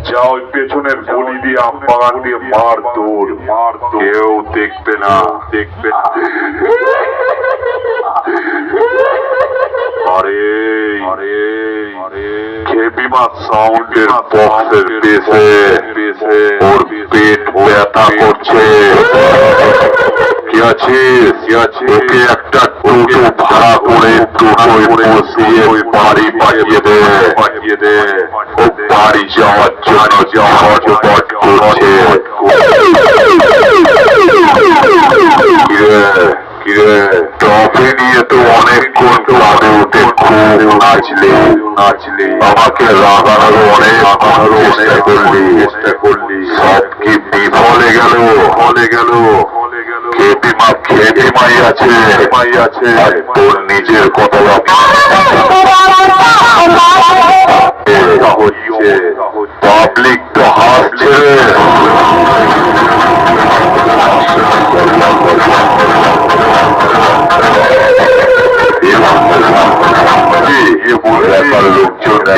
যা ওই পেছনের গলি দিয়ে আম বাগান দিয়ে মার দৌড়, কেউ দেখবে না, দেখবে না। আরে আরে খেপিমা সাউন্ডের বক্সের পেছে ওর পেট ব্যথা করছে। কি আছে ওকে একটা টোটো ভাড়া করে টোটোয় বসিয়ে ওই বাড়ি পাঠিয়ে দে। ও বাড়ি যাওয়ার জন্য ঝটপট করছে। কিরে ট্রফি নিয়ে তো অনেকক্ষণ ক্লাবে উঠে খুব নাচলি, আমাকে রাগানোর অনেক চেষ্টা করলি, সব কি বিফলে গেল? খেপিমাই আছে, তোর নিজের কথা হচ্ছে, পাবলিক তো হাসছে। লোকজনকে